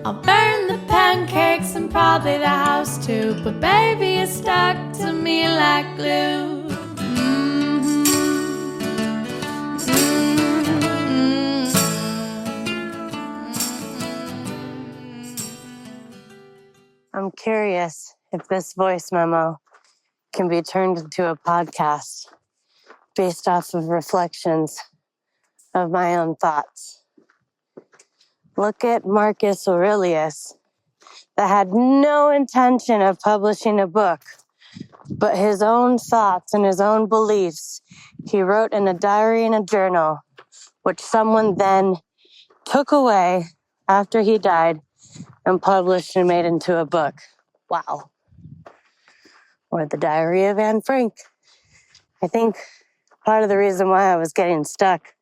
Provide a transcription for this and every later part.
I'll burn the pancakes and probably the house too, but baby, it's stuck to me like glue. I'm curious if this voice memo can be turned into a podcast based off of reflections of my own thoughts. Look at Marcus Aurelius, that had no intention of publishing a book, but his own thoughts and his own beliefs he wrote in a diary and a journal, which someone then took away after he died and published and made into a book. Wow. Or the Diary of Anne Frank. I think part of the reason why I was getting stuck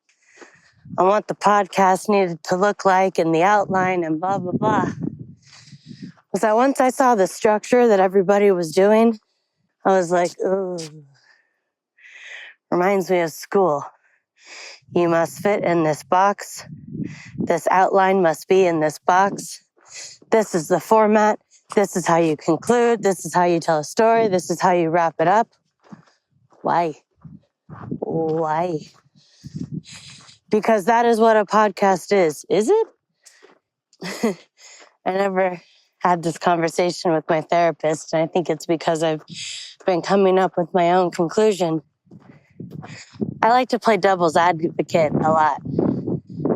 on what the podcast needed to look like and the outline and blah, blah, blah, was that once I saw the structure that everybody was doing, I was like, ooh, reminds me of school. You must fit in this box. This outline must be in this box. This is the format. This is how you conclude. This is how you tell a story. This is how you wrap it up. Why? Why? Because that is what a podcast is it? I never had this conversation with my therapist, and I think it's because I've been coming up with my own conclusion. I like to play devil's advocate a lot.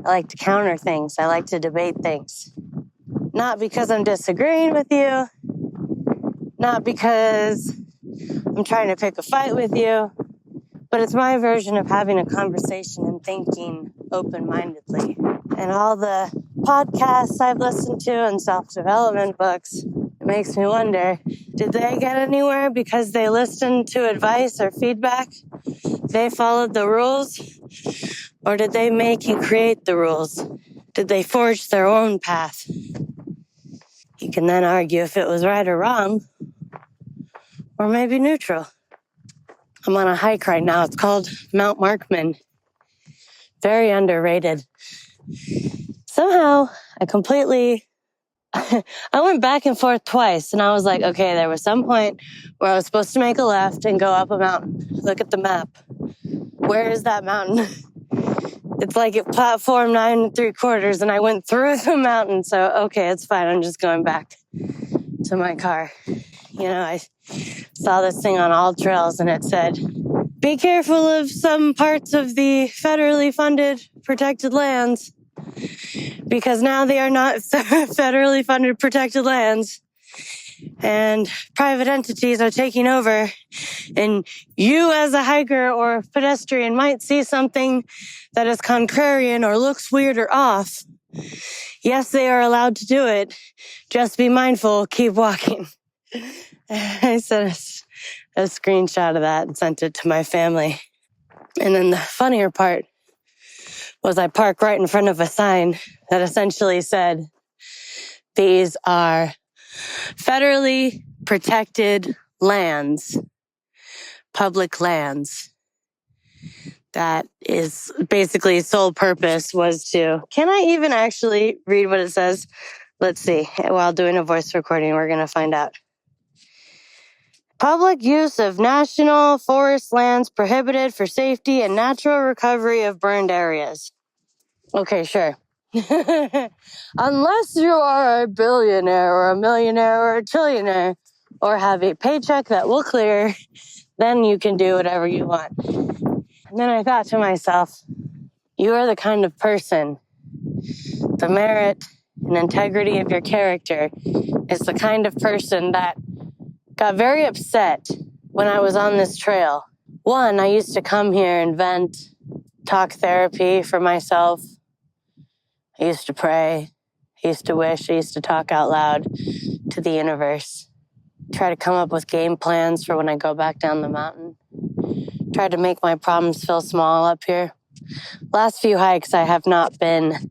I like to counter things. I like to debate things. Not because I'm disagreeing with you, not because I'm trying to pick a fight with you, but it's my version of having a conversation and thinking open-mindedly. And all the podcasts I've listened to and self-development books, it makes me wonder, did they get anywhere because they listened to advice or feedback? They followed the rules? Or did they make you create the rules? Did they forge their own path? You can then argue if it was right or wrong, or maybe neutral. I'm on a hike right now. It's called Mount Markman. Very underrated. Somehow, I went back and forth twice, and I was like, okay, there was some point where I was supposed to make a left and go up a mountain. Look at the map. Where is that mountain? It's like at platform 9 3/4, and I went through the mountain, so okay, it's fine. I'm just going back to my car. You know, I saw this thing on All Trails, and it said, be careful of some parts of the federally funded protected lands, because now they are not federally funded protected lands, and private entities are taking over, and you as a hiker or pedestrian might see something that is contrarian or looks weird or off. Yes, they are allowed to do it. Just be mindful, keep walking. I sent a screenshot of that and sent it to my family. And then the funnier part was I parked right in front of a sign that essentially said, these are federally protected lands, public lands. That is basically sole purpose was to, can I even actually read what it says? Let's see. While doing a voice recording, we're going to find out. Public use of national forest lands prohibited for safety and natural recovery of burned areas. Okay, sure. Unless you are a billionaire or a millionaire or a trillionaire or have a paycheck that will clear, then you can do whatever you want. And then I thought to myself, you are the kind of person, the merit and integrity of your character is the kind of person that got very upset when I was on this trail. One, I used to come here and vent, talk therapy for myself. I used to pray. I used to wish. I used to talk out loud to the universe. Try to come up with game plans for when I go back down the mountain. Try to make my problems feel small up here. Last few hikes, I have not been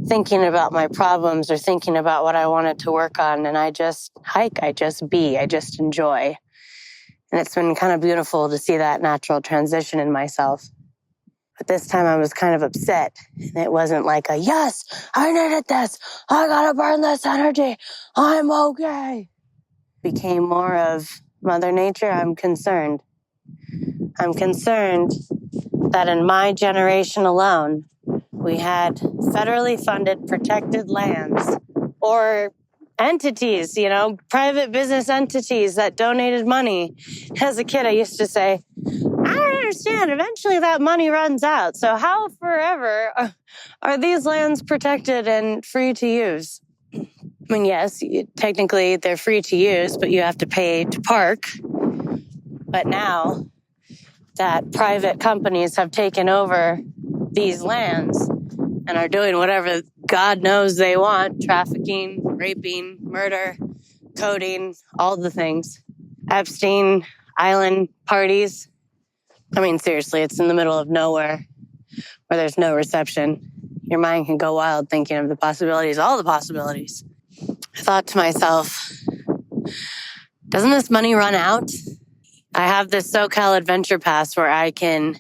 thinking about my problems or thinking about what I wanted to work on. And I just hike, I just be, I just enjoy. And it's been kind of beautiful to see that natural transition in myself. But this time I was kind of upset. And it wasn't like a, yes, I needed this. I gotta burn this energy. I'm okay. It became more of Mother Nature. I'm concerned. I'm concerned that in my generation alone, we had federally funded protected lands or entities, private business entities that donated money. As a kid, I used to say, I don't understand. Eventually that money runs out. So how forever are these lands protected and free to use? I mean, yes, technically they're free to use, but you have to pay to park. But now that private companies have taken over these lands and are doing whatever God knows they want, trafficking, raping, murder, coding, all the things. Epstein Island parties. I mean, seriously, it's in the middle of nowhere where there's no reception. Your mind can go wild thinking of the possibilities, all the possibilities. I thought to myself, doesn't this money run out? I have this SoCal Adventure Pass where I can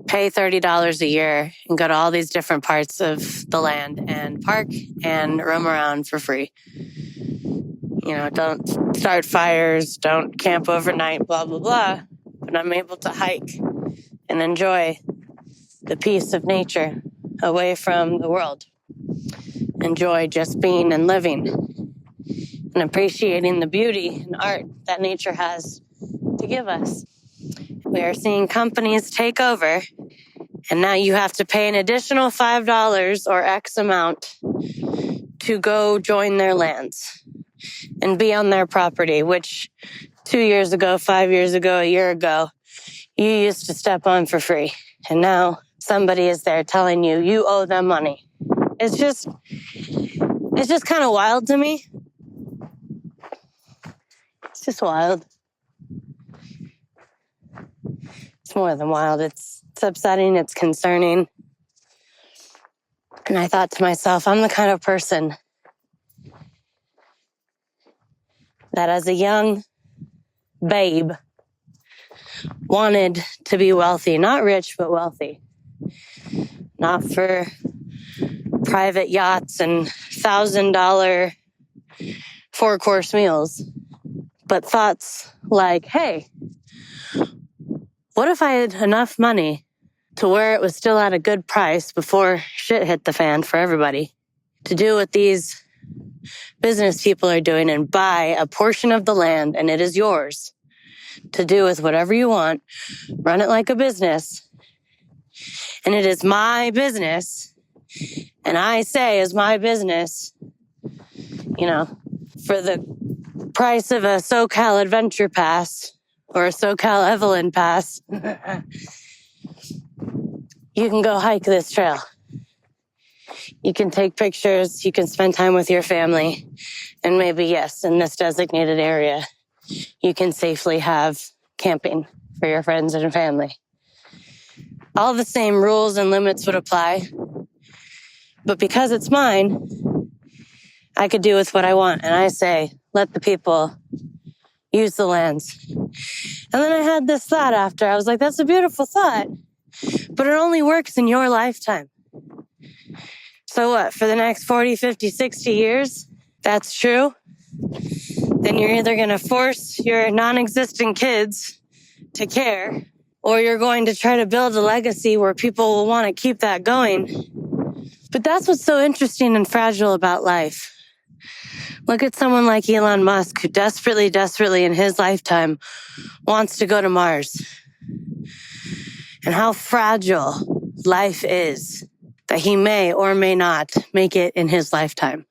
pay $30 a year and go to all these different parts of the land and park and roam around for free. Don't start fires, don't camp overnight, blah, blah, blah. But I'm able to hike and enjoy the peace of nature away from the world. Enjoy just being and living and appreciating the beauty and art that nature has to give us. We are seeing companies take over, and now you have to pay an additional $5 or X amount to go join their lands and be on their property, which 2 years ago, 5 years ago, a year ago, you used to step on for free. And now somebody is there telling you, you owe them money. It's just kind of wild to me. It's just wild. It's more than wild. It's upsetting. It's concerning. And I thought to myself, I'm the kind of person that as a young babe wanted to be wealthy, not rich, but wealthy. Not for private yachts and $1,000 4-course meals, but thoughts like, hey, what if I had enough money to where it was still at a good price before shit hit the fan for everybody, to do what these business people are doing and buy a portion of the land and it is yours to do with whatever you want, run it like a business, and it is my business, and I say as my business, for the price of a SoCal Adventure Pass or a SoCal Evelyn Pass, you can go hike this trail. You can take pictures, you can spend time with your family, and maybe, yes, in this designated area, you can safely have camping for your friends and family. All the same rules and limits would apply, but because it's mine, I could do with what I want, and I say, let the people use the lands. And then I had this thought after. I was like, that's a beautiful thought, but it only works in your lifetime. So what, for the next 40, 50, 60 years, that's true? Then you're either going to force your non-existent kids to care, or you're going to try to build a legacy where people will want to keep that going. But that's what's so interesting and fragile about life. Look at someone like Elon Musk, who desperately, desperately in his lifetime wants to go to Mars. And how fragile life is, that he may or may not make it in his lifetime.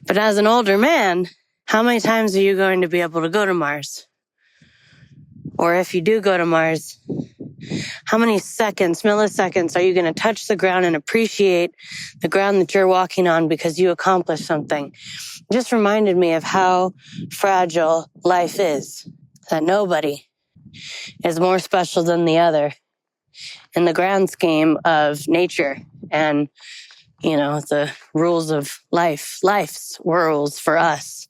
But as an older man, how many times are you going to be able to go to Mars? Or if you do go to Mars, how many seconds, milliseconds are you going to touch the ground and appreciate the ground that you're walking on because you accomplished something? It just reminded me of how fragile life is, that nobody is more special than the other in the grand scheme of nature and, the rules of life, life's rules for us.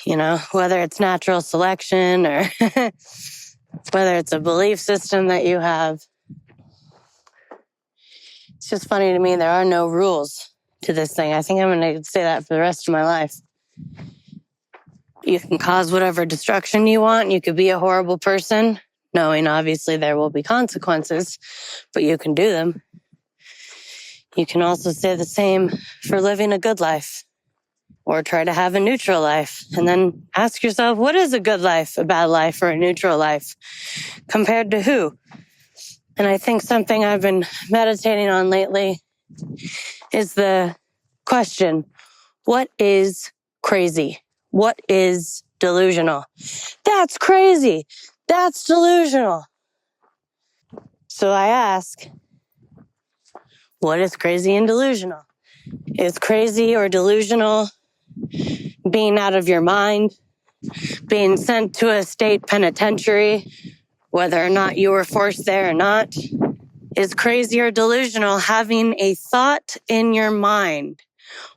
Whether it's natural selection or whether it's a belief system that you have. It's just funny to me. There are no rules to this thing. I think I'm going to say that for the rest of my life. You can cause whatever destruction you want. You could be a horrible person, knowing obviously there will be consequences, but you can do them. You can also say the same for living a good life, or try to have a neutral life, and then ask yourself, what is a good life, a bad life, or a neutral life? Compared to who? And I think something I've been meditating on lately is the question, what is crazy? What is delusional? That's crazy. That's delusional. So I ask, what is crazy and delusional? Is crazy or delusional being out of your mind, being sent to a state penitentiary, whether or not you were forced there or not? Is crazy or delusional having a thought in your mind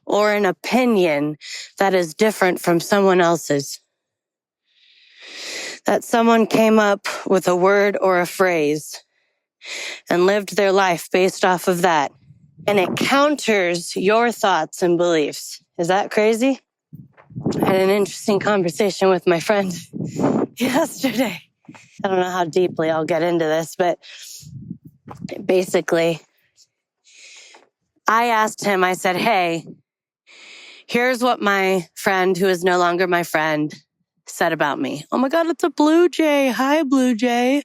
or an opinion that is different from someone else's? That someone came up with a word or a phrase and lived their life based off of that, and it counters your thoughts and beliefs. Is that crazy? I had an interesting conversation with my friend yesterday. I don't know how deeply I'll get into this, but basically, I asked him, I said, hey, here's what my friend, who is no longer my friend, said about me. Oh my God, it's a blue jay. Hi, blue jay.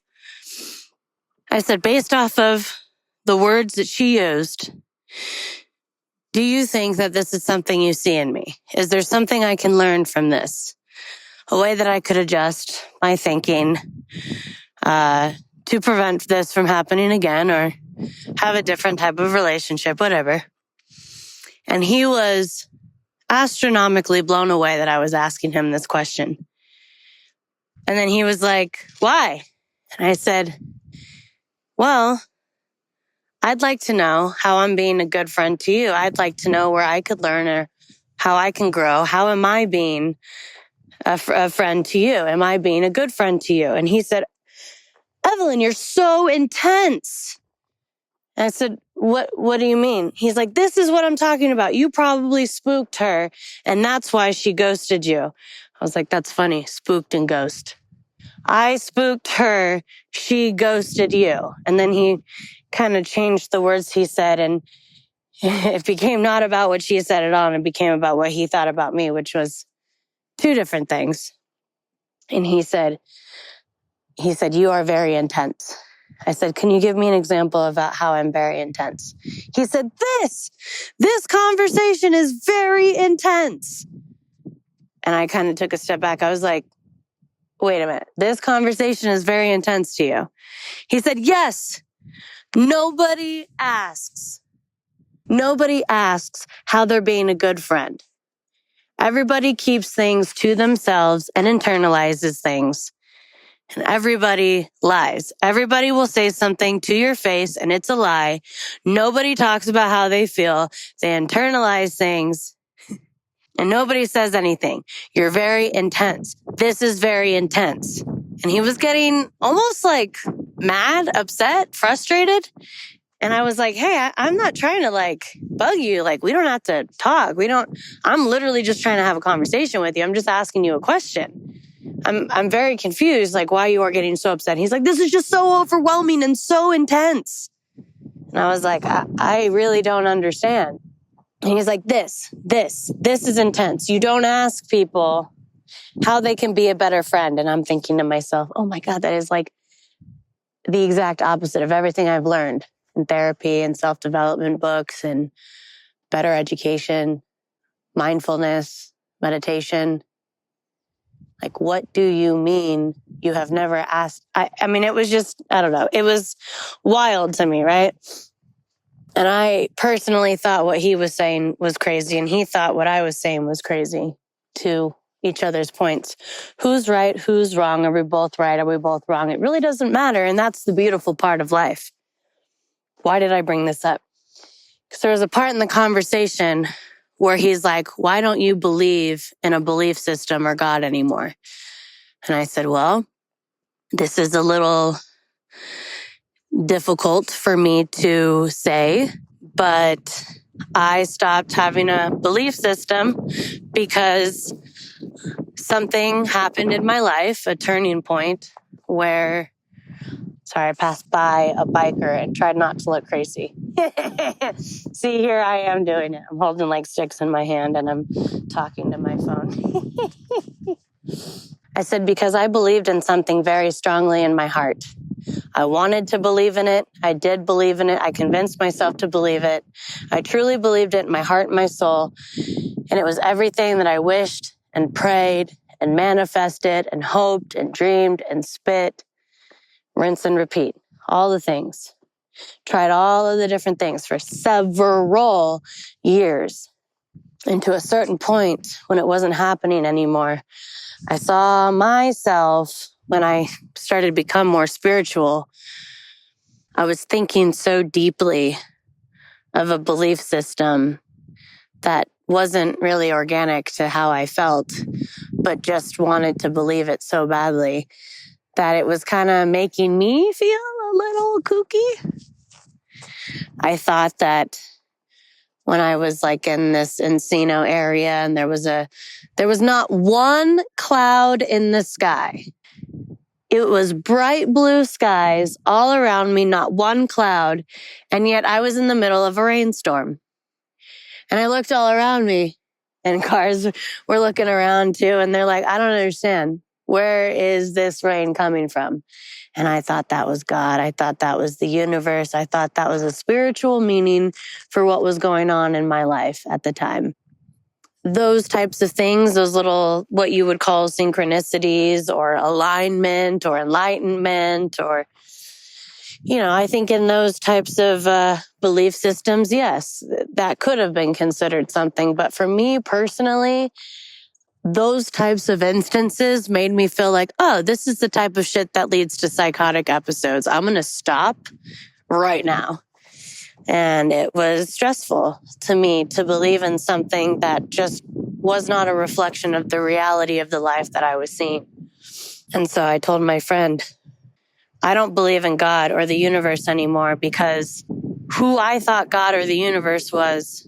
I said, based off of the words that she used, do you think that this is something you see in me? Is there something I can learn from this? A way that I could adjust my thinking to prevent this from happening again, or have a different type of relationship, whatever. And he was astronomically blown away that I was asking him this question. And then he was like, why? And I said, well, I'd like to know how I'm being a good friend to you. I'd like to know where I could learn or how I can grow. How am I being a friend to you? Am I being a good friend to you? And he said, Evelyn, you're so intense. And I said, what do you mean? He's like, this is what I'm talking about. You probably spooked her, and that's why she ghosted you. I was like, that's funny. Spooked and ghost. I spooked her. She ghosted you. And then he kind of changed the words he said, and it became not about what she said at all. And it became about what he thought about me, which was two different things. And he said, you are very intense. I said, can you give me an example about how I'm very intense? He said, this conversation is very intense. And I kind of took a step back. I was like, wait a minute. This conversation is very intense to you. He said, yes. Nobody asks how they're being a good friend. Everybody keeps things to themselves and internalizes things. And everybody lies. Everybody will say something to your face and it's a lie. Nobody talks about how they feel. They internalize things and nobody says anything. You're very intense. This is very intense. And he was getting almost like mad, upset, frustrated. And I was like, hey, I'm not trying to like bug you. Like, we don't have to talk. I'm literally just trying to have a conversation with you. I'm just asking you a question. I'm very confused, like why you are getting so upset. He's like, this is just so overwhelming and so intense. And I was like, I really don't understand. And he's like, this is intense. You don't ask people how they can be a better friend. And I'm thinking to myself, oh my God, that is like the exact opposite of everything I've learned in therapy and self-development books and better education, mindfulness, meditation. Like, what do you mean you have never asked? I mean, it was just, I don't know. It was wild to me, right? And I personally thought what he was saying was crazy, and he thought what I was saying was crazy to each other's points. Who's right? Who's wrong? Are we both right? Are we both wrong? It really doesn't matter, and that's the beautiful part of life. Why did I bring this up? Because there was a part in the conversation where he's like, why don't you believe in a belief system or God anymore? And I said, well, this is a little difficult for me to say But I stopped having a belief system because something happened in my life, a turning point where, sorry, I passed by a biker and tried not to look crazy. See, here I am doing it. I'm holding like sticks in my hand and I'm talking to my phone. I said, because I believed in something very strongly in my heart. I wanted to believe in it. I did believe in it. I convinced myself to believe it. I truly believed it in my heart and my soul. And it was everything that I wished and prayed and manifested and hoped and dreamed and spit, rinse and repeat, all the things. Tried all of the different things for several years. And to a certain point, when it wasn't happening anymore, I saw myself, when I started to become more spiritual, I was thinking so deeply of a belief system that wasn't really organic to how I felt, but just wanted to believe it so badly that it was kind of making me feel a little kooky. I thought that when I was like in this Encino area and there was not one cloud in the sky. It was bright blue skies all around me, not one cloud. And yet I was in the middle of a rainstorm. And I looked all around me and cars were looking around too. And they're like, I don't understand. Where is this rain coming from? And I thought that was God. I thought that was the universe. I thought that was a spiritual meaning for what was going on in my life at the time. Those types of things, those little, what you would call synchronicities or alignment or enlightenment or, I think in those types of belief systems, yes, that could have been considered something. But for me personally, those types of instances made me feel like, oh, this is the type of shit that leads to psychotic episodes. I'm going to stop right now. And it was stressful to me to believe in something that just was not a reflection of the reality of the life that I was seeing. And so I told my friend, I don't believe in God or the universe anymore because who I thought God or the universe was,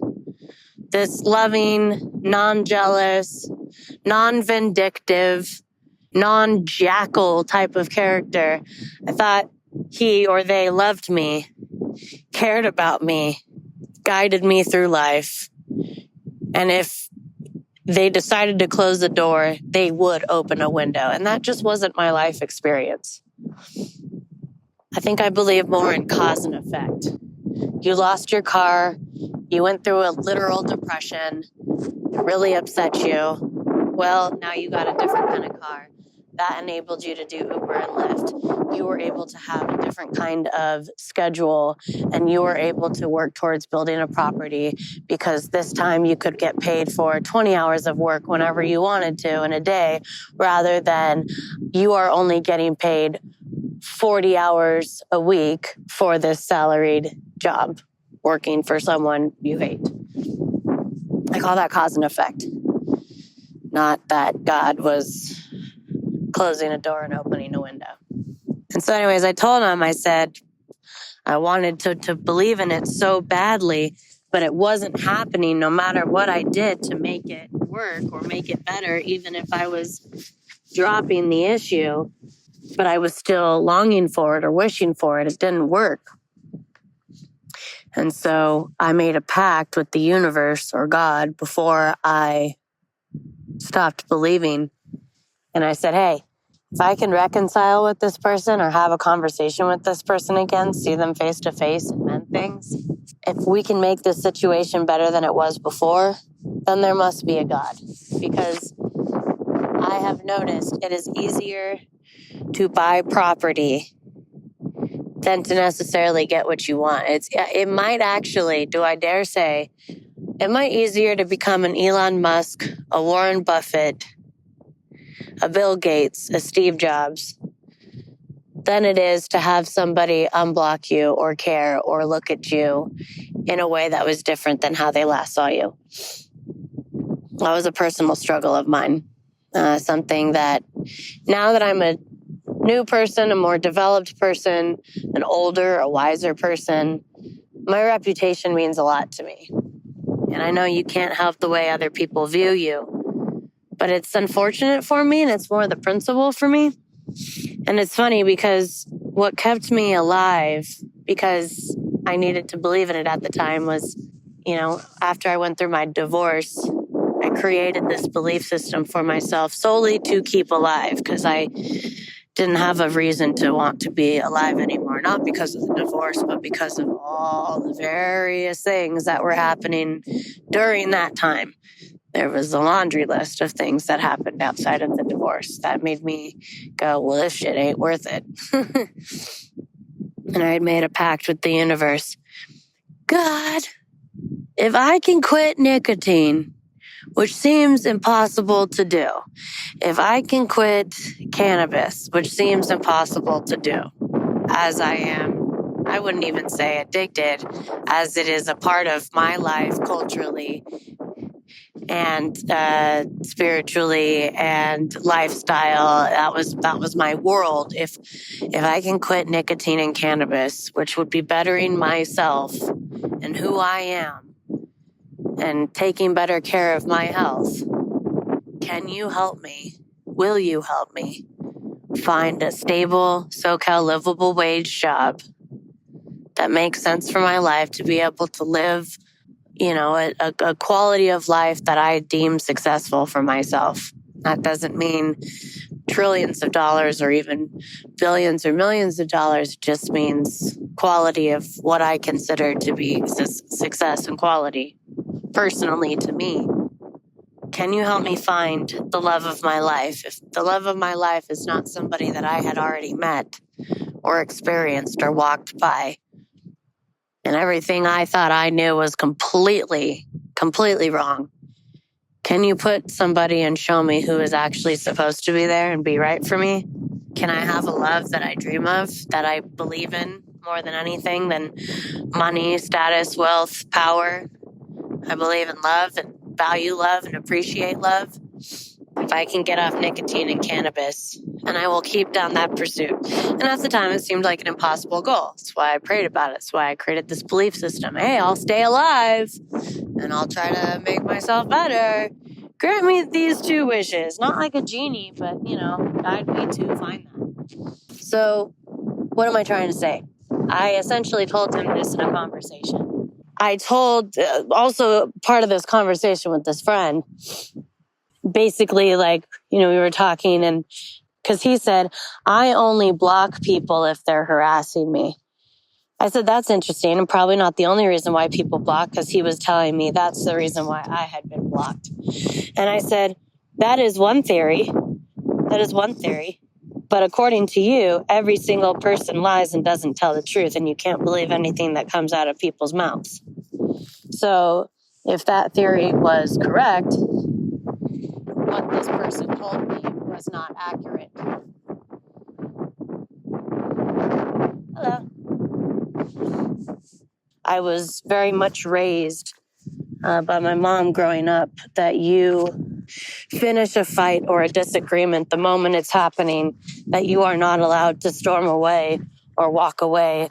this loving, non-jealous, non-vindictive, non-jackal type of character. I thought he or they loved me, cared about me, guided me through life. And if they decided to close the door, they would open a window. And that just wasn't my life experience. I think I believe more in cause and effect. You lost your car. You went through a literal depression. It really upset you. Well, now you got a different kind of car. That enabled you to do Uber and Lyft. You were able to have a different kind of schedule and you were able to work towards building a property because this time you could get paid for 20 hours of work whenever you wanted to in a day rather than you are only getting paid 40 hours a week for this salaried job working for someone you hate. I call that cause and effect. Not that God was closing a door and opening a window. And so anyways, I told him, I said, I wanted to believe in it so badly, but it wasn't happening no matter what I did to make it work or make it better, even if I was dropping the issue, but I was still longing for it or wishing for it. It didn't work. And so I made a pact with the universe or God before I stopped believing. And I said, hey, if I can reconcile with this person or have a conversation with this person again, see them face to face and mend things, if we can make this situation better than it was before, then there must be a God. Because I have noticed it is easier to buy property than to necessarily get what you want. It might actually, do I dare say, it might easier to become an Elon Musk, a Warren Buffett, a Bill Gates, a Steve Jobs, than it is to have somebody unblock you or care or look at you in a way that was different than how they last saw you. That was a personal struggle of mine. Something that now that I'm a new person, a more developed person, an older, a wiser person, My reputation means a lot to me. And I know you can't help the way other people view you, but it's unfortunate for me, and it's more the principle for me. And it's funny because what kept me alive, because I needed to believe in it at the time, was, after I went through my divorce, I created this belief system for myself solely to keep alive, because I didn't have a reason to want to be alive anymore. Not because of the divorce, but because of all the various things that were happening during that time. There was a laundry list of things that happened outside of the divorce that made me go, well, this shit ain't worth it. And I had made a pact with the universe. God, if I can quit nicotine, which seems impossible to do, if I can quit cannabis, which seems impossible to do, as I am, I wouldn't even say addicted, as it is a part of my life culturally and spiritually and lifestyle. That was my world. If I can quit nicotine and cannabis, which would be bettering myself and who I am and taking better care of my health, can you help me? Will you help me find a stable, SoCal livable wage job that makes sense for my life to be able to live, a quality of life that I deem successful for myself? That doesn't mean trillions of dollars or even billions or millions of dollars. It just means quality of what I consider to be success and quality personally to me. Can you help me find the love of my life? If the love of my life is not somebody that I had already met or experienced or walked by, and everything I thought I knew was completely wrong, can you put somebody and show me who is actually supposed to be there and be right for me? Can I have a love that I dream of, that I believe in more than anything than money, status, wealth, power? I believe in love and value love and appreciate love. If I can get off nicotine and cannabis, and I will keep down that pursuit. And at the time, it seemed like an impossible goal. That's why I prayed about it. That's why I created this belief system. Hey, I'll stay alive, and I'll try to make myself better. Grant me these 2 wishes. Not like a genie, but, guide me to find that. So, what am I trying to say? I essentially told him this in a conversation. I told, also part of this conversation with this friend, basically, we were talking, and because he said, I only block people if they're harassing me. I said, that's interesting, and probably not the only reason why people block, because he was telling me that's the reason why I had been blocked. And I said, that is one theory. That is one theory. But according to you, every single person lies and doesn't tell the truth, and you can't believe anything that comes out of people's mouths. So if that theory was correct, what this person told me was not accurate. Hello. I was very much raised by my mom growing up that you finish a fight or a disagreement the moment it's happening, that you are not allowed to storm away or walk away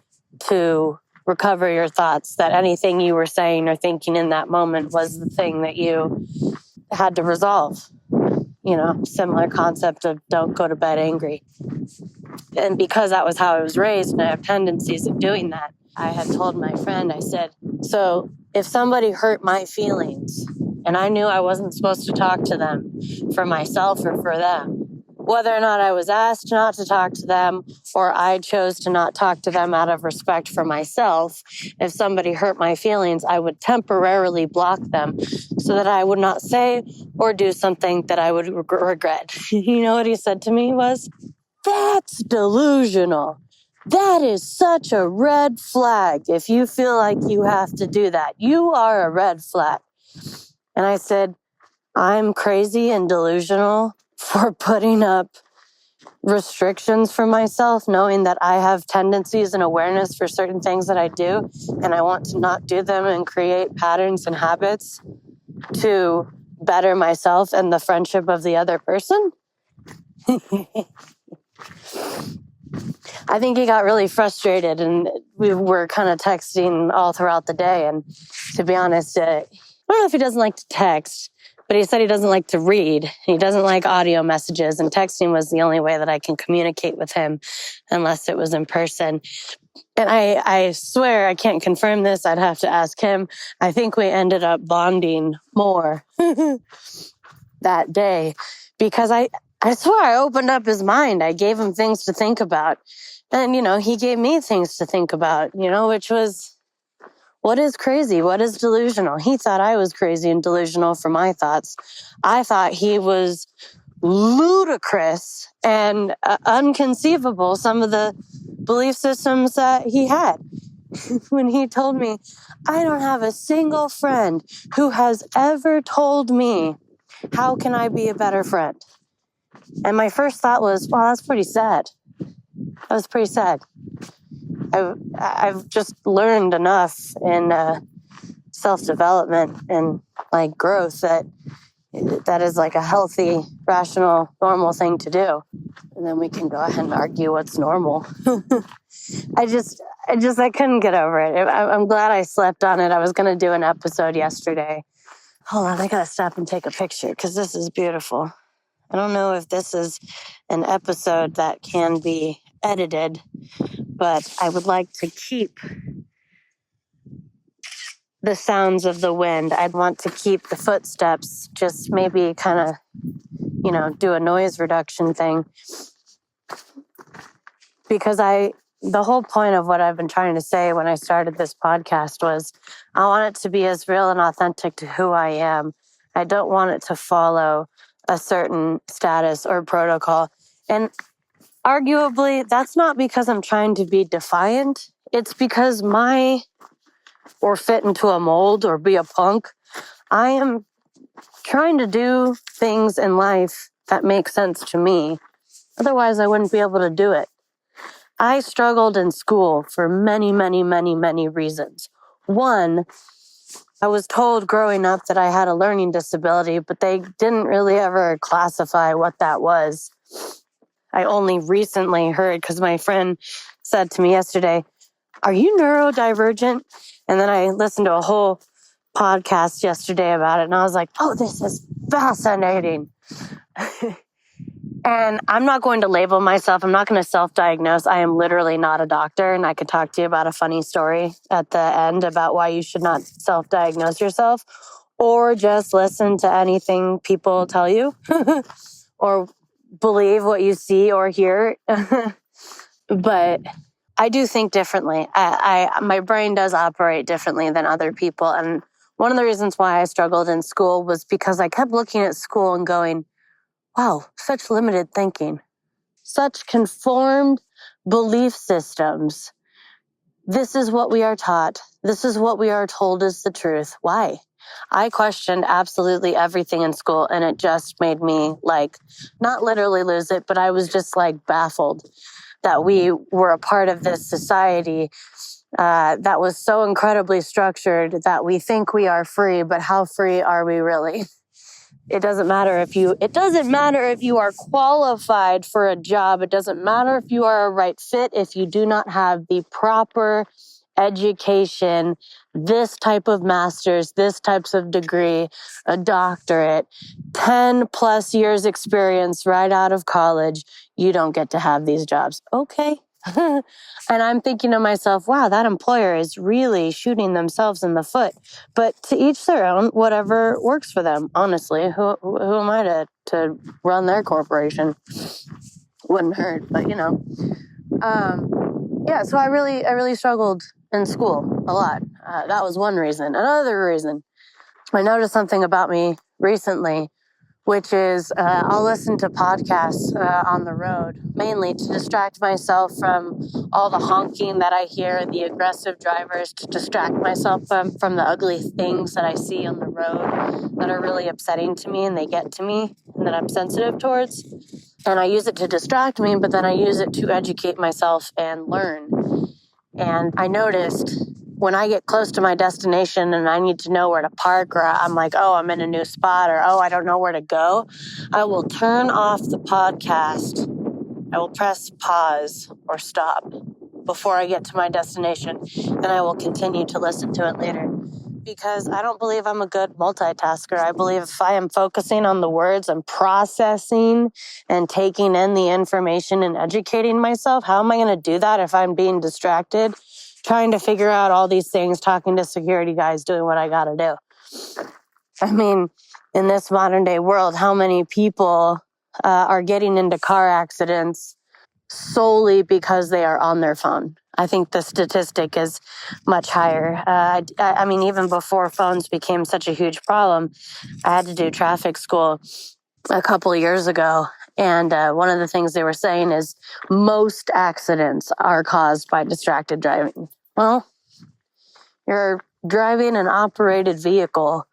to recover your thoughts, that anything you were saying or thinking in that moment was the thing that you had to resolve. Similar concept of don't go to bed angry. And because that was how I was raised, and I have tendencies of doing that, I had told my friend, I said, so if somebody hurt my feelings and I knew I wasn't supposed to talk to them for myself or for them, whether or not I was asked not to talk to them or I chose to not talk to them out of respect for myself, if somebody hurt my feelings, I would temporarily block them so that I would not say or do something that I would regret. You know what he said to me was, that's delusional. That is such a red flag. If you feel like you have to do that, you are a red flag. And I said, I'm crazy and delusional for putting up restrictions for myself, knowing that I have tendencies and awareness for certain things that I do, and I want to not do them and create patterns and habits to better myself and the friendship of the other person. I think he got really frustrated, and we were kind of texting all throughout the day. And to be honest, I don't know if he doesn't like to text, but he said he doesn't like to read. He doesn't like audio messages, and texting was the only way that I can communicate with him unless it was in person. And I swear I can't confirm this. I'd have to ask him. I think we ended up bonding more that day because I swear I opened up his mind. I gave him things to think about. And, he gave me things to think about, which was, what is crazy? What is delusional? He thought I was crazy and delusional for my thoughts. I thought he was ludicrous and unconceivable, some of the belief systems that he had. When he told me, I don't have a single friend who has ever told me, how can I be a better friend? And my first thought was, wow, that's pretty sad. That was pretty sad. I've just learned enough in self-development and like growth that is like a healthy, rational, normal thing to do. And then we can go ahead and argue what's normal. I couldn't get over it. I'm glad I slept on it. I was going to do an episode yesterday. Hold on, I got to stop and take a picture because this is beautiful. I don't know if this is an episode that can be edited, but I would like to keep the sounds of the wind. I'd want to keep the footsteps, just maybe kind of, do a noise reduction thing. Because the whole point of what I've been trying to say when I started this podcast was I want it to be as real and authentic to who I am. I don't want it to follow a certain status or protocol. And arguably, that's not because I'm trying to be defiant. It's because or fit into a mold or be a punk. I am trying to do things in life that make sense to me. Otherwise, I wouldn't be able to do it. I struggled in school for many, many, many, many reasons. One, I was told growing up that I had a learning disability, but they didn't really ever classify what that was. I only recently heard because my friend said to me yesterday, are you neurodivergent? And then I listened to a whole podcast yesterday about it, and I was like, oh, this is fascinating. And I'm not going to label myself. I'm not going to self-diagnose. I am literally not a doctor, and I could talk to you about a funny story at the end about why you should not self-diagnose yourself or just listen to anything people tell you or believe what you see or hear. But I do think differently. My brain does operate differently than other people. And one of the reasons why I struggled in school was because I kept looking at school and going, wow, such limited thinking, such conformed belief systems. This is what we are taught. This is what we are told is the truth. Why? I questioned absolutely everything in school, and it just made me not literally lose it, but I was just baffled that we were a part of this society that was so incredibly structured that we think we are free, but how free are we really? It doesn't matter if you are qualified for a job. It doesn't matter if you are a right fit if you do not have the proper education, this type of master's, this types of degree, a doctorate, 10 plus years experience right out of college, you don't get to have these jobs. Okay. And I'm thinking to myself, wow, that employer is really shooting themselves in the foot. But to each their own, whatever works for them. Honestly, who am I to run their corporation? Wouldn't hurt, but so I really struggled in school a lot. That was one reason. Another reason, I noticed something about me recently, which is I'll listen to podcasts on the road, mainly to distract myself from all the honking that I hear and the aggressive drivers, to distract myself from the ugly things that I see on the road that are really upsetting to me and they get to me and that I'm sensitive towards. And I use it to distract me, but then I use it to educate myself and learn. And I noticed when I get close to my destination and I need to know where to park, or I'm like, oh, I'm in a new spot, or oh, I don't know where to go, I will turn off the podcast I will press pause or stop before I get to my destination, and I will continue to listen to it later. Because I don't believe I'm a good multitasker. I believe if I am focusing on the words and processing and taking in the information and educating myself, how am I going to do that if I'm being distracted, trying to figure out all these things, talking to security guys, doing what I got to do? I mean, in this modern day world, how many people are getting into car accidents solely because they are on their phone? I think the statistic is much higher. I mean, even before phones became such a huge problem, I had to do traffic school a couple of years ago. And one of the things they were saying is most accidents are caused by distracted driving. Well, you're driving an operated vehicle,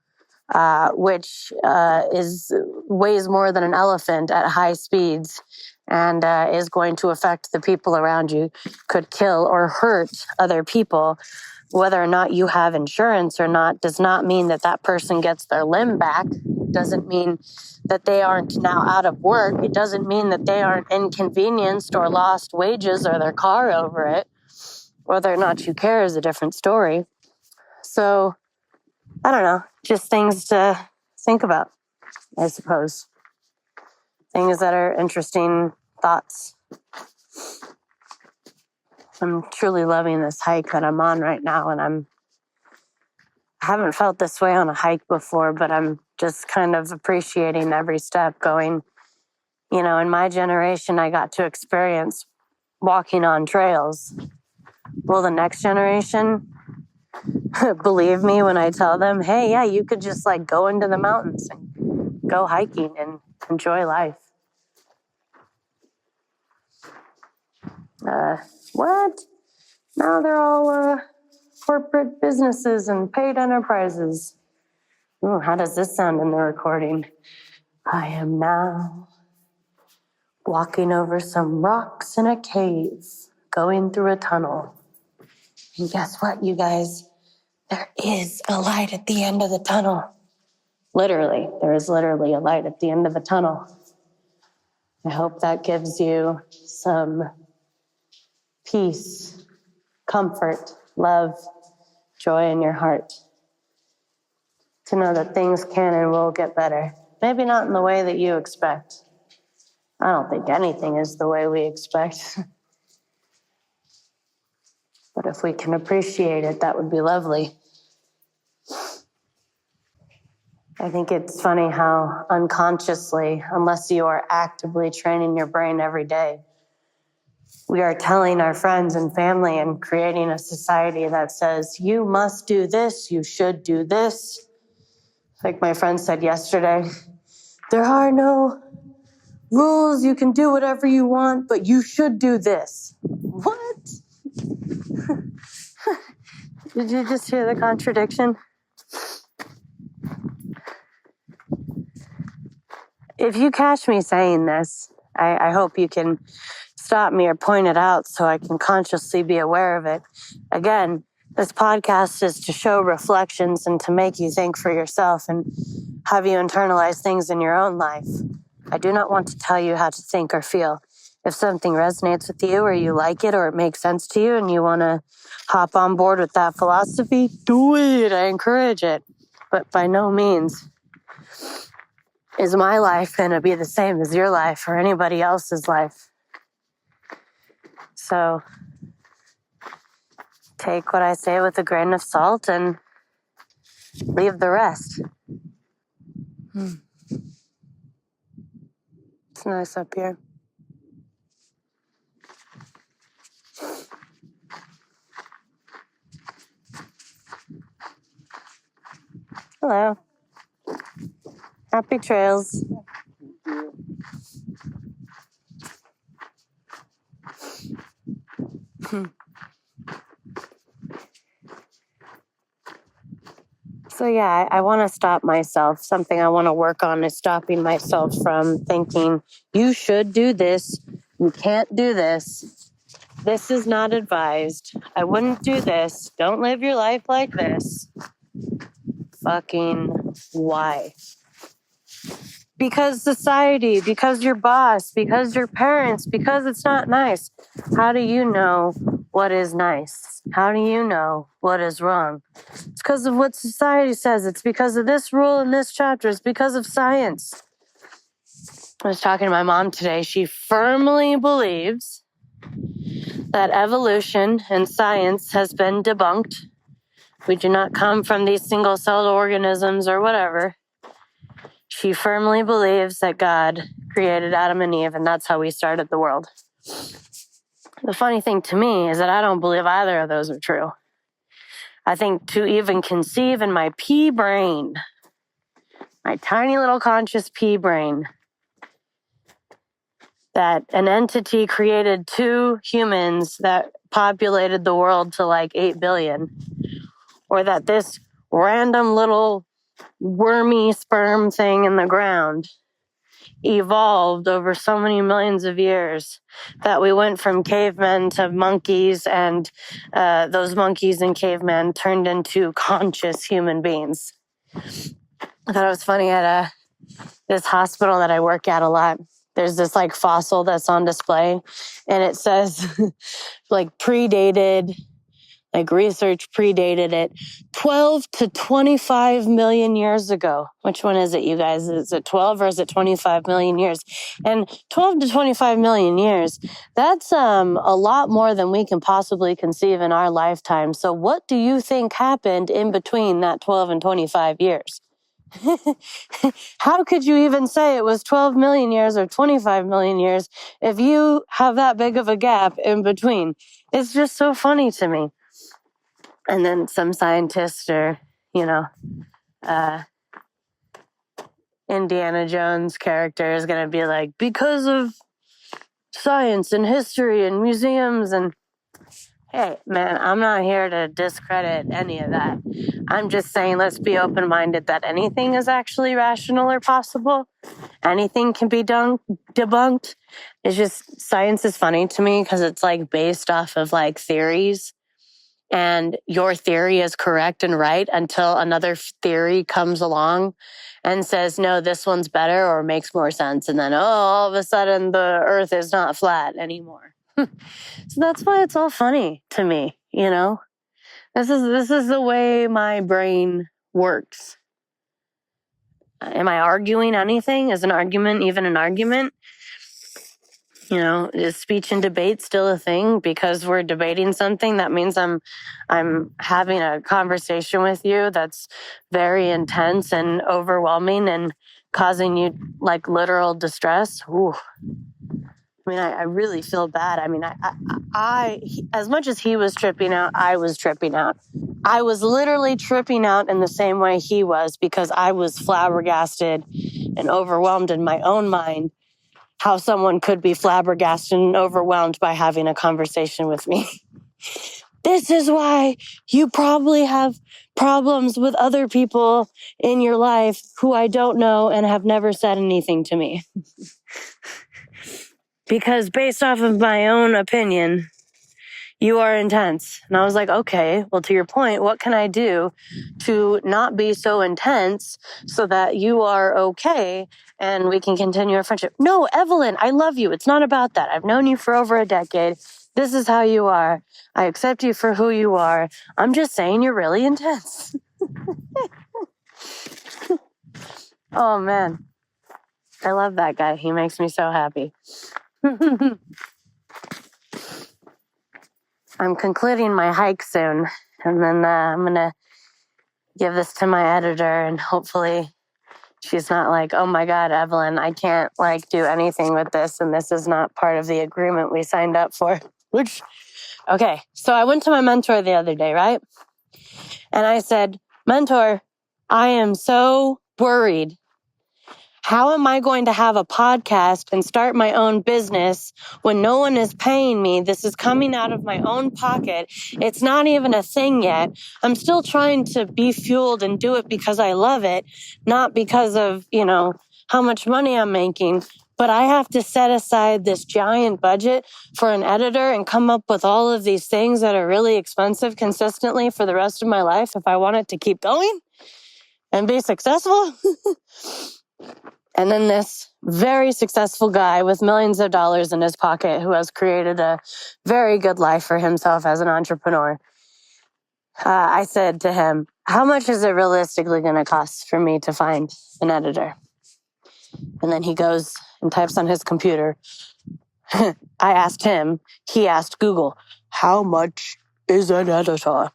which weighs more than an elephant at high speeds, and is going to affect the people around you, could kill or hurt other people. Whether or not you have insurance or not does not mean that that person gets their limb back. It doesn't mean that they aren't now out of work. It doesn't mean that they aren't inconvenienced or lost wages or their car over it. Whether or not you care is a different story. So, I don't know, just things to think about, I suppose. Things that are interesting thoughts. I'm truly loving this hike that I'm on right now, and I haven't felt this way on a hike before, but I'm just kind of appreciating every step, going, you know, in my generation, I got to experience walking on trails. Will the next generation believe me when I tell them, hey, yeah, you could just like go into the mountains and go hiking and enjoy life? What? Now they're all corporate businesses and paid enterprises. Ooh, how does this sound in the recording? I am now walking over some rocks in a cave, going through a tunnel. And guess what, you guys? There is a light at the end of the tunnel. Literally, there is literally a light at the end of the tunnel. I hope that gives you some peace, comfort, love, joy in your heart, to know that things can and will get better. Maybe not in the way that you expect. I don't think anything is the way we expect. But if we can appreciate it, that would be lovely. I think it's funny how unconsciously, unless you are actively training your brain every day, we are telling our friends and family and creating a society that says, you must do this, you should do this. Like my friend said yesterday, there are no rules, you can do whatever you want, but you should do this. What? Did you just hear the contradiction? If you catch me saying this, I hope you can stop me or point it out so I can consciously be aware of it. Again, this podcast is to show reflections and to make you think for yourself and have you internalize things in your own life. I do not want to tell you how to think or feel. If something resonates with you or you like it or it makes sense to you and you want to hop on board with that philosophy, do it. I encourage it. But by no means is my life going to be the same as your life or anybody else's life. So take what I say with a grain of salt and leave the rest. It's nice up here. Hello. Happy trails. So yeah, I want to stop myself. Something I want to work on is stopping myself from thinking, you should do this, you can't do this, this is not advised, I wouldn't do this, don't live your life like this. Fucking why? because society, because your boss, because your parents, because it's not nice. How do you know what is nice? How do you know what is wrong? It's because of what society says. It's because of this rule in this chapter. It's because of science. I was talking to my mom today. She firmly believes that evolution and science has been debunked. We do not come from these single-celled organisms or whatever. She firmly believes that God created Adam and Eve, and that's how we started the world. The funny thing to me is that I don't believe either of those are true. I think to even conceive in my pea brain, my tiny little conscious pea brain, that an entity created two humans that populated the world to like 8 billion, or that this random little wormy sperm thing in the ground evolved over so many millions of years that we went from cavemen to monkeys, and those monkeys and cavemen turned into conscious human beings. I thought it was funny at this hospital that I work at a lot. There's this like fossil that's on display, and it says like predated, like research predated it 12 to 25 million years ago. Which one is it, you guys? Is it 12 or is it 25 million years? And 12 to 25 million years, that's a lot more than we can possibly conceive in our lifetime. So what do you think happened in between that 12 and 25 years? How could you even say it was 12 million years or 25 million years if you have that big of a gap in between? It's just so funny to me. And then some scientist or, Indiana Jones character is going to be like, because of science and history and museums. And hey, man, I'm not here to discredit any of that. I'm just saying, let's be open-minded that anything is actually rational or possible. Anything can be debunked. It's just, science is funny to me because it's like based off of like theories. And your theory is correct and right until another theory comes along and says, no, this one's better or makes more sense. And then, all of a sudden the earth is not flat anymore. So that's why it's all funny to me, This is the way my brain works. Am I arguing anything? Is an argument even an argument? Is speech and debate still a thing? Because we're debating something, that means I'm having a conversation with you that's very intense and overwhelming and causing you like literal distress. Ooh. I really feel bad. I as much as he was tripping out, I was tripping out. I was literally tripping out in the same way he was because I was flabbergasted and overwhelmed in my own mind how someone could be flabbergasted and overwhelmed by having a conversation with me. This is why you probably have problems with other people in your life who I don't know and have never said anything to me. Because based off of my own opinion, you are intense. And I was like, okay, well, to your point, what can I do to not be so intense so that you are okay and we can continue our friendship? No, Evelyn, I love you. It's not about that. I've known you for over a decade. This is how you are. I accept you for who you are. I'm just saying you're really intense. Oh, man. I love that guy. He makes me so happy. I'm concluding my hike soon, and then I'm going to give this to my editor, and hopefully she's not like, oh my God, Evelyn, I can't do anything with this, and this is not part of the agreement we signed up for. Okay, so I went to my mentor the other day, right? And I said, mentor, I am so worried. How am I going to have a podcast and start my own business when no one is paying me? This is coming out of my own pocket. It's not even a thing yet. I'm still trying to be fueled and do it because I love it, not because of, how much money I'm making. But I have to set aside this giant budget for an editor and come up with all of these things that are really expensive consistently for the rest of my life if I want it to keep going and be successful. And then this very successful guy with millions of dollars in his pocket who has created a very good life for himself as an entrepreneur. I said to him, how much is it realistically going to cost for me to find an editor? And then he goes and types on his computer. I asked him, he asked Google, how much is an editor?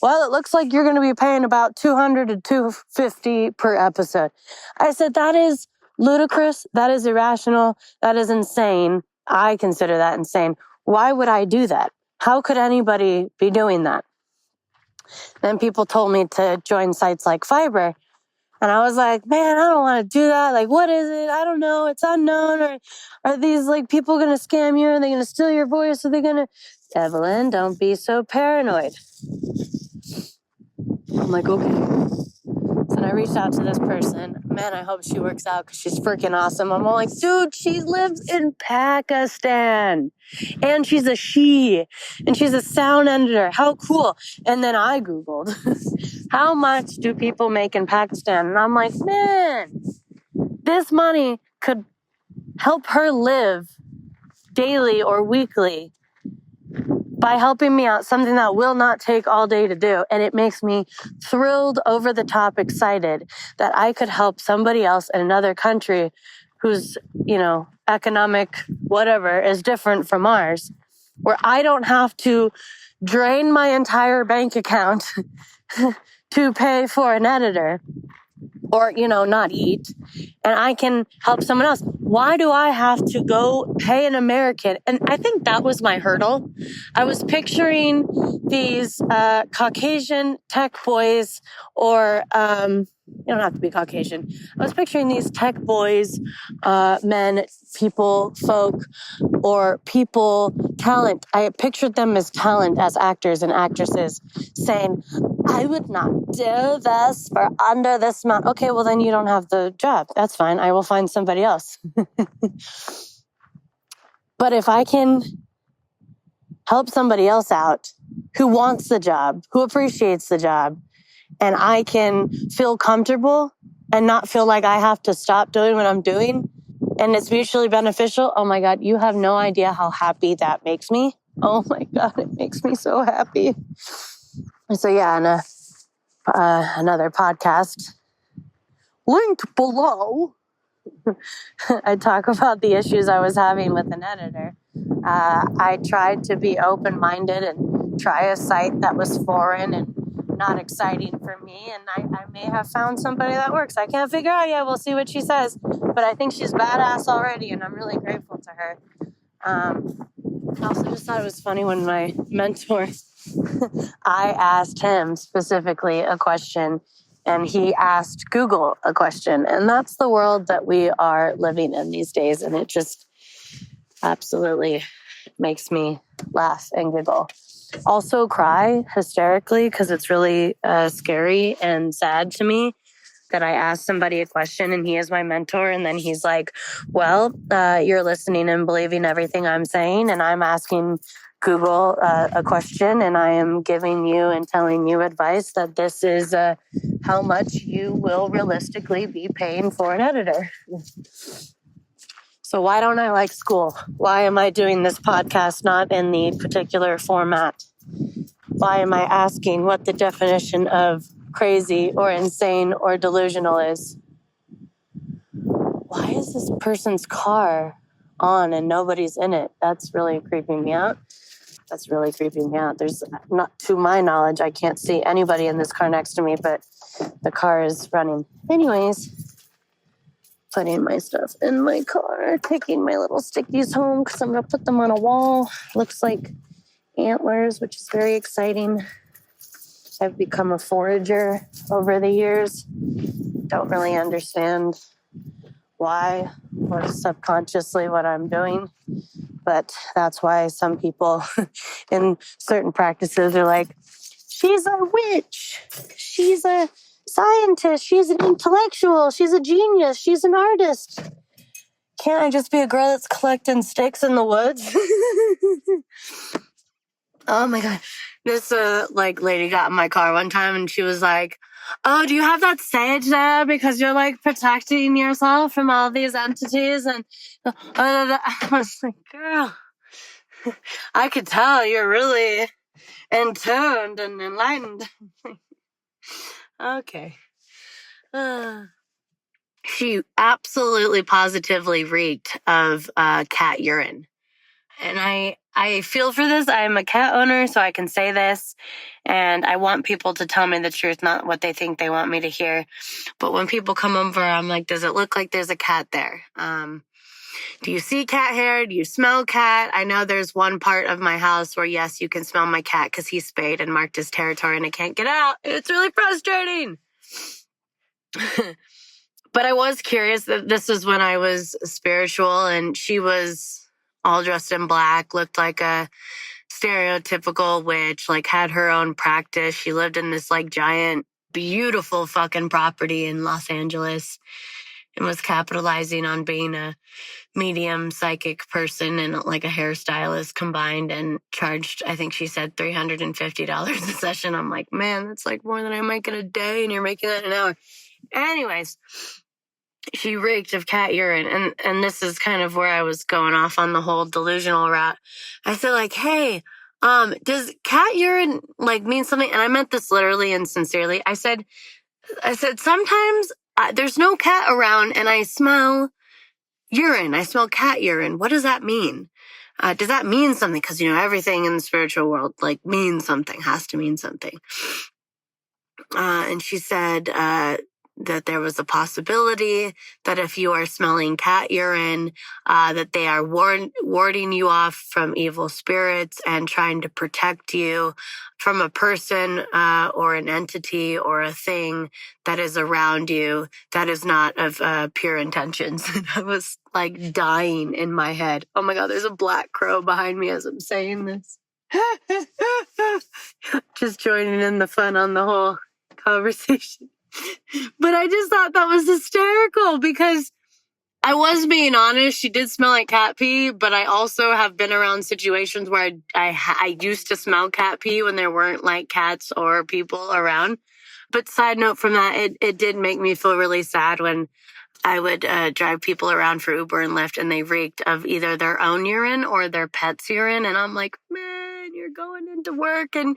Well, it looks like you're going to be paying about $200 to $250 per episode. I said, that is ludicrous. That is irrational. That is insane. I consider that insane. Why would I do that? How could anybody be doing that? Then people told me to join sites like Fiverr. And I was like, man, I don't want to do that. Like, what is it? I don't know. It's unknown. Or are these like people going to scam you? Are they going to steal your voice? Are they going to... Evelyn, don't be so paranoid. I'm like, okay. So I reached out to this person. Man, I hope she works out because she's freaking awesome. I'm all like, dude, she lives in Pakistan. And she's a she. And she's a sound editor. How cool. And then I Googled, how much do people make in Pakistan? And I'm like, man, this money could help her live daily or weekly by helping me out, something that will not take all day to do. And it makes me thrilled, over the top excited that I could help somebody else in another country whose, economic whatever is different from ours, where I don't have to drain my entire bank account to pay for an editor or, not eat, and I can help someone else. Why do I have to go pay an American? And I think that was my hurdle. I was picturing these Caucasian tech boys, or you don't have to be Caucasian. I was picturing these tech boys, men, people, folk, or people, talent. I pictured them as talent, as actors and actresses, saying, I would not do this for under this amount. Okay, well, then you don't have the job. That's fine. I will find somebody else. But if I can help somebody else out who wants the job, who appreciates the job, and I can feel comfortable and not feel like I have to stop doing what I'm doing, and it's mutually beneficial, oh my God, you have no idea how happy that makes me. Oh my God, it makes me so happy. So yeah, and another podcast linked below, I talk about the issues I was having with an editor. I tried to be open-minded and try a site that was foreign and not exciting for me, and I may have found somebody that works. I can't figure out yet. We'll see what she says, but I think she's badass already, and I'm really grateful to her. I also just thought it was funny when my mentor, I asked him specifically a question, and he asked Google a question. And that's the world that we are living in these days. And it just absolutely makes me laugh and giggle. Also cry hysterically because it's really scary and sad to me that I asked somebody a question and he is my mentor. And then he's like, well, you're listening and believing everything I'm saying. And I'm asking Google a question, and I am giving you and telling you advice that this is how much you will realistically be paying for an editor. So why don't I like school? Why am I doing this podcast not in the particular format? Why am I asking what the definition of crazy or insane or delusional is? Why is this person's car on and nobody's in it? That's really creeping me out. There's not, to my knowledge, I can't see anybody in this car next to me, but the car is running. Anyways, putting my stuff in my car, taking my little stickies home because I'm going to put them on a wall. Looks like antlers, which is very exciting. I've become a forager over the years. Don't really understand why or subconsciously what I'm doing. But that's why some people in certain practices are like, she's a witch, she's a scientist, she's an intellectual, she's a genius, she's an artist. Can't I just be a girl that's collecting sticks in the woods? Oh my God. This lady got in my car one time and she was like, "Oh, do you have that sage there because you're like protecting yourself from all these entities?" And I was like, "Girl, I could tell you're really in tuned and enlightened." Okay. She absolutely positively reeked of cat urine. And I feel for this. I'm a cat owner, so I can say this. And I want people to tell me the truth, not what they think they want me to hear. But when people come over, I'm like, does it look like there's a cat there? Do you see cat hair? Do you smell cat? I know there's one part of my house where, yes, you can smell my cat because he's spayed and marked his territory and I can't get out. It's really frustrating. But I was curious that this is when I was spiritual and she was all dressed in black, looked like a stereotypical witch, like had her own practice. She lived in this like giant, beautiful fucking property in Los Angeles and was capitalizing on being a medium psychic person and like a hairstylist combined and charged, I think she said $350 a session. I'm like, man, that's like more than I make in a day and you're making that in an hour. Anyways, she reeked of cat urine. And this is kind of where I was going off on the whole delusional route. I said like, hey, does cat urine like mean something? And I meant this literally and sincerely. I said, sometimes there's no cat around and I smell urine. I smell cat urine. What does that mean? Does that mean something? Because, everything in the spiritual world like means something, has to mean something. And she said, that there was a possibility that if you are smelling cat urine, that they are warding you off from evil spirits and trying to protect you from a person or an entity or a thing that is around you that is not of pure intentions. And I was like dying in my head. Oh my God, there's a black crow behind me as I'm saying this. Just joining in the fun on the whole conversation. But I just thought that was hysterical because I was being honest. She did smell like cat pee, but I also have been around situations where I used to smell cat pee when there weren't like cats or people around. But side note from that, it did make me feel really sad when I would drive people around for Uber and Lyft and they reeked of either their own urine or their pet's urine. And I'm like, man, you're going into work and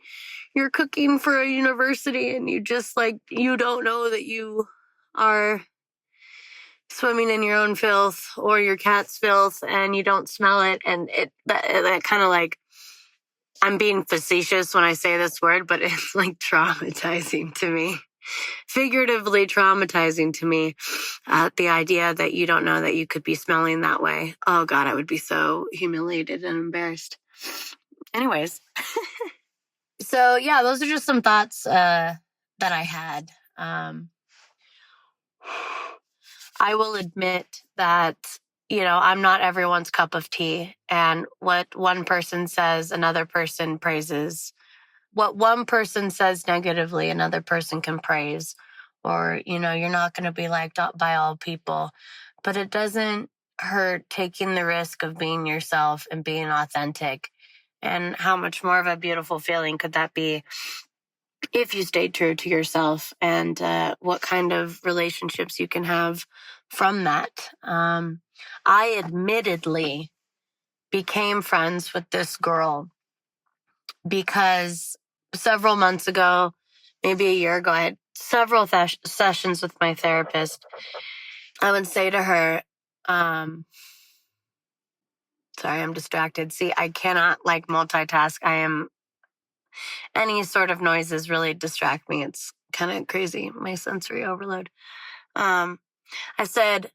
you're cooking for a university and you just like, you don't know that you are swimming in your own filth or your cat's filth and you don't smell it. And that kind of like, I'm being facetious when I say this word, but it's like traumatizing to me. Figuratively traumatizing to me, the idea that you don't know that you could be smelling that way. Oh God, I would be so humiliated and embarrassed. Anyways. So yeah, those are just some thoughts that I had. I will admit that, I'm not everyone's cup of tea. And what one person says, another person praises. What one person says negatively, another person can praise. Or, you're not going to be liked by all people. But it doesn't hurt taking the risk of being yourself and being authentic. And how much more of a beautiful feeling could that be if you stayed true to yourself, and what kind of relationships you can have from that. I admittedly became friends with this girl because several months ago, maybe a year ago, I had several sessions with my therapist. I would say to her, sorry, I'm distracted. See, I cannot multitask. Any sort of noises really distract me. It's kind of crazy, my sensory overload. I said,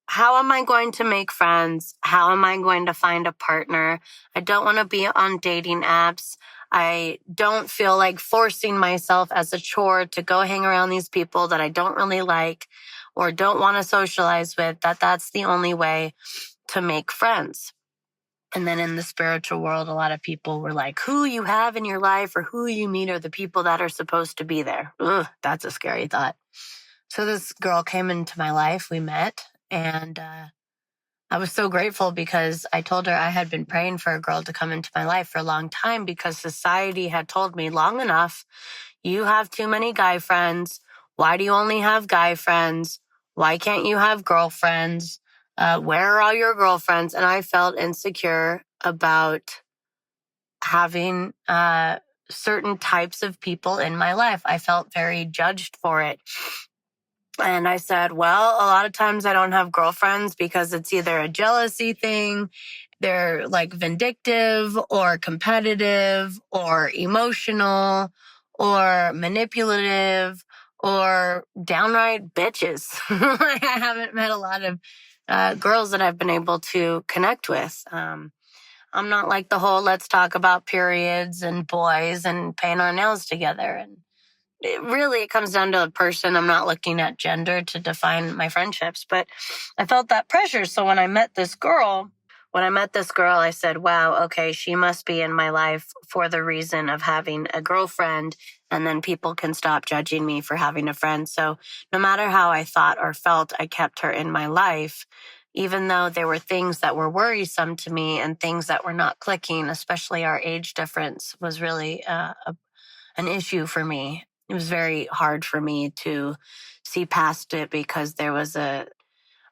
how am I going to make friends? How am I going to find a partner? I don't want to be on dating apps. I don't feel like forcing myself as a chore to go hang around these people that I don't really like or don't want to socialize with, that's the only way to make friends. And then in the spiritual world, a lot of people were like, who you have in your life or who you meet are the people that are supposed to be there. Ugh, that's a scary thought. So this girl came into my life, we met, and I was so grateful because I told her I had been praying for a girl to come into my life for a long time because society had told me long enough, you have too many guy friends. Why do you only have guy friends? Why can't you have girlfriends? Where are all your girlfriends? And I felt insecure about having certain types of people in my life. I felt very judged for it. And I said, well, a lot of times I don't have girlfriends because it's either a jealousy thing, they're like vindictive or competitive or emotional or manipulative or downright bitches. I haven't met a lot of girls that I've been able to connect with. I'm not like the whole let's talk about periods and boys and paint our nails together. And it comes down to a person. I'm not looking at gender to define my friendships, but I felt that pressure. So when I met this girl, I said, wow, okay, she must be in my life for the reason of having a girlfriend. And then people can stop judging me for having a friend. So no matter how I thought or felt, I kept her in my life, even though there were things that were worrisome to me and things that were not clicking, especially our age difference was really an issue for me. It was very hard for me to see past it because there was a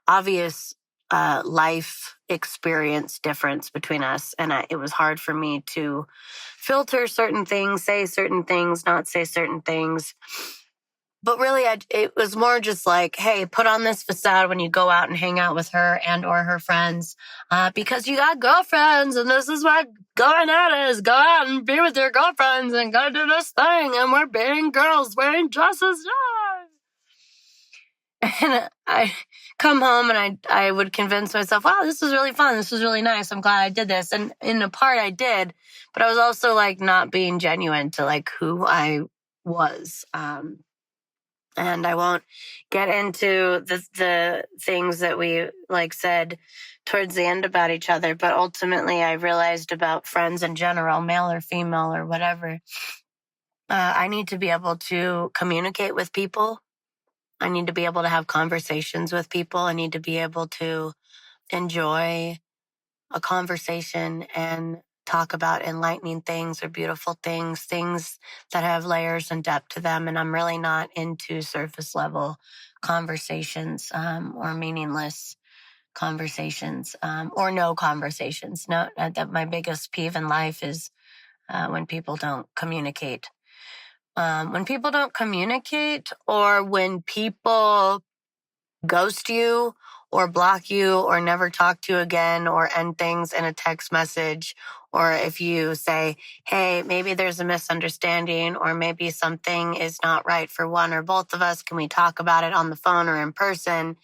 obvious life experience difference between us. And it was hard for me to filter certain things, say certain things, not say certain things. But really, it was more just like, hey, put on this facade when you go out and hang out with her and or her friends because you got girlfriends. And this is what going out is. Go out and be with your girlfriends and go do this thing. And we're being girls wearing dresses. And I come home and I would convince myself, wow, this was really fun. This was really nice. I'm glad I did this. And in a part I did, but I was also like not being genuine to like who I was. And I won't get into the things that we like said towards the end about each other, but ultimately I realized about friends in general, male or female or whatever. I need to be able to communicate with people. I need to be able to have conversations with people. I need to be able to enjoy a conversation and talk about enlightening things or beautiful things that have layers and depth to them. And I'm really not into surface level conversations or meaningless conversations or no conversations. No, my biggest peeve in life is when people don't communicate. When people don't communicate or when people ghost you or block you or never talk to you again or end things in a text message, or if you say, hey, maybe there's a misunderstanding or maybe something is not right for one or both of us, can we talk about it on the phone or in person?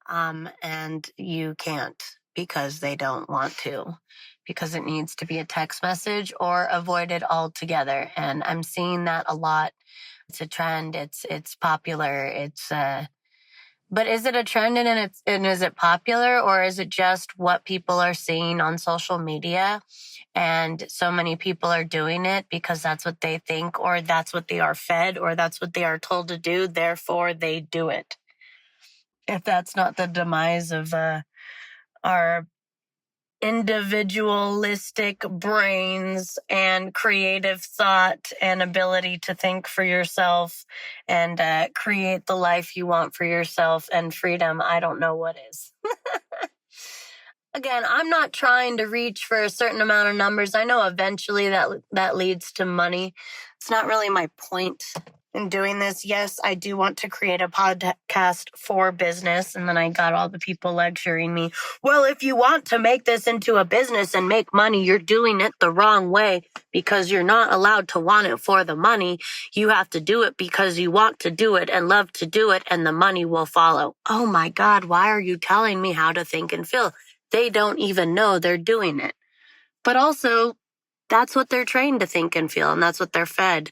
And you can't because they don't want to, because it needs to be a text message or avoided altogether. And I'm seeing that a lot. It's a trend. It's popular. But is it a trend and is it popular, or is it just what people are seeing on social media? And so many people are doing it because that's what they think, or that's what they are fed, or that's what they are told to do. Therefore, they do it. If that's not the demise of our individualistic brains and creative thought and ability to think for yourself and create the life you want for yourself and freedom, I don't know what is. Again, I'm not trying to reach for a certain amount of numbers. I know eventually that leads to money. It's not really my point in doing this. Yes, I do want to create a podcast for business. And then I got all the people lecturing me. Well, if you want to make this into a business and make money, you're doing it the wrong way because you're not allowed to want it for the money. You have to do it because you want to do it and love to do it, and the money will follow. Oh my God, why are you telling me how to think and feel? They don't even know they're doing it. But also, that's what they're trained to think and feel, and that's what they're fed.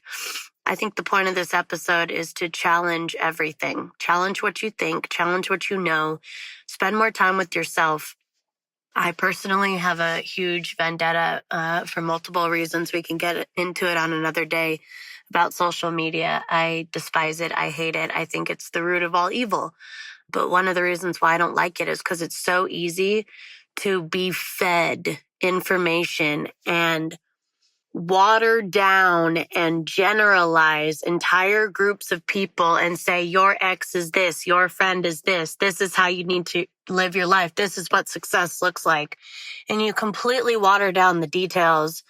I think the point of this episode is to challenge everything. Challenge what you think, challenge what you know, spend more time with yourself. I personally have a huge vendetta for multiple reasons. We can get into it on another day about social media. I despise it. I hate it. I think it's the root of all evil. But one of the reasons why I don't like it is because it's so easy to be fed information and water down and generalize entire groups of people and say, your ex is this, your friend is this, this is how you need to live your life, this is what success looks like. And you completely water down the details.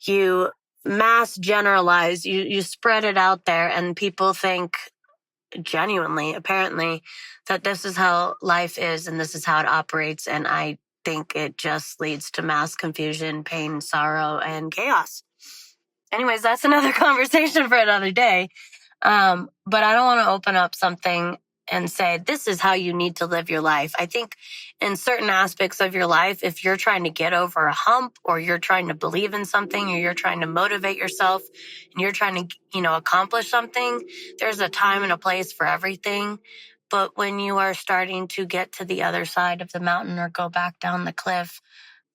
You mass generalize, you spread it out there, and people think genuinely, apparently, that this is how life is and this is how it operates. And I think it just leads to mass confusion, pain, sorrow, and chaos. Anyways, that's another conversation for another day. But I don't want to open up something and say, this is how you need to live your life. I think in certain aspects of your life, if you're trying to get over a hump, or you're trying to believe in something, or you're trying to motivate yourself, and you're trying to, accomplish something, there's a time and a place for everything. But when you are starting to get to the other side of the mountain or go back down the cliff,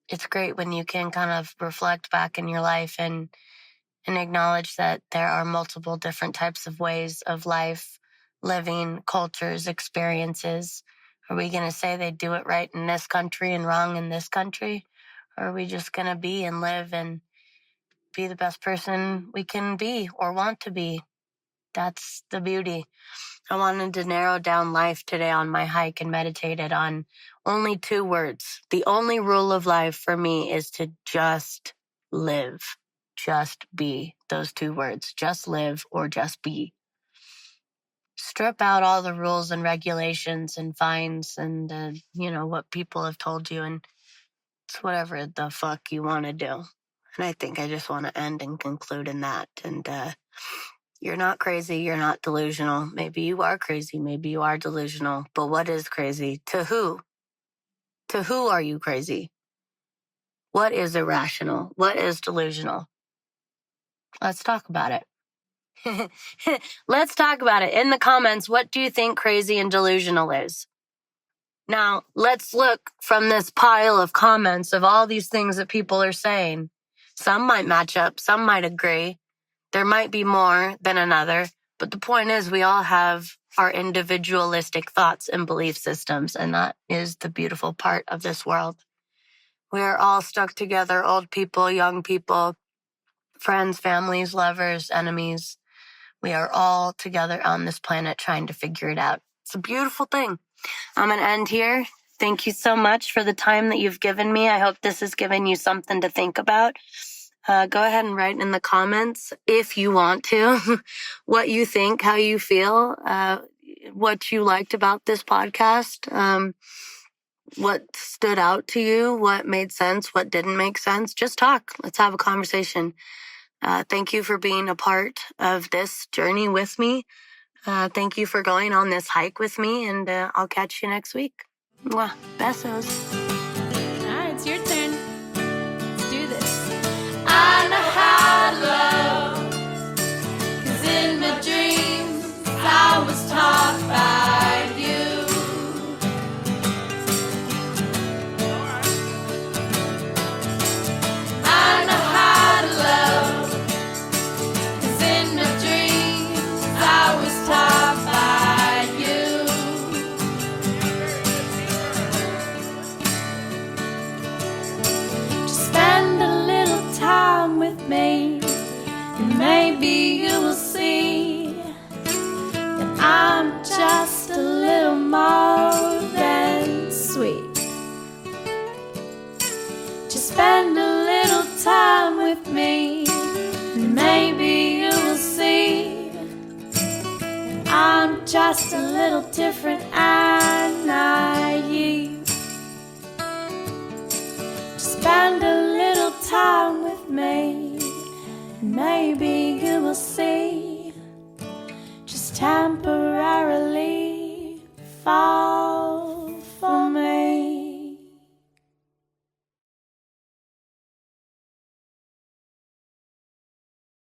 it's great when you can kind of reflect back in your life and acknowledge that there are multiple different types of ways of life, living, cultures, experiences. Are we going to say they do it right in this country and wrong in this country? Or are we just going to be and live and be the best person we can be or want to be? That's the beauty. I wanted to narrow down life today on my hike and meditated on only 2 words. The only rule of life for me is to just live. Just be. Those 2 words. Just live or just be. Strip out all the rules and regulations and fines and, what people have told you, and it's whatever the fuck you want to do. And I think I just want to end and conclude in that. And you're not crazy. You're not delusional. Maybe you are crazy. Maybe you are delusional. But what is crazy? To who? To who are you crazy? What is irrational? What is delusional? Let's talk about it. Let's talk about it. In the comments, what do you think crazy and delusional is? Now, let's look from this pile of comments of all these things that people are saying. Some might match up. Some might agree. There might be more than another. But the point is, we all have our individualistic thoughts and belief systems. And that is the beautiful part of this world. We are all stuck together, old people, young people, friends, families, lovers, enemies. We are all together on this planet trying to figure it out. It's a beautiful thing. I'm going to end here. Thank you so much for the time that you've given me. I hope this has given you something to think about. Go ahead and write in the comments, if you want to, what you think, how you feel, what you liked about this podcast, what stood out to you, what made sense, what didn't make sense. Just talk. Let's have a conversation. Thank you for being a part of this journey with me. Thank you for going on this hike with me, and I'll catch you next week. Mwah. Besos. All right, it's your turn. Let's do this. I know how to love, 'cause in my dreams I was taught by you. I know how to love, 'cause in my dreams I was taught by you. Just spend a little time with me, and maybe you will see that I'm just a little more than sweet. Just spend a little time with me, and maybe you will see that I'm just a little different and naive. Just spend a little time with me, and maybe you will see just temporary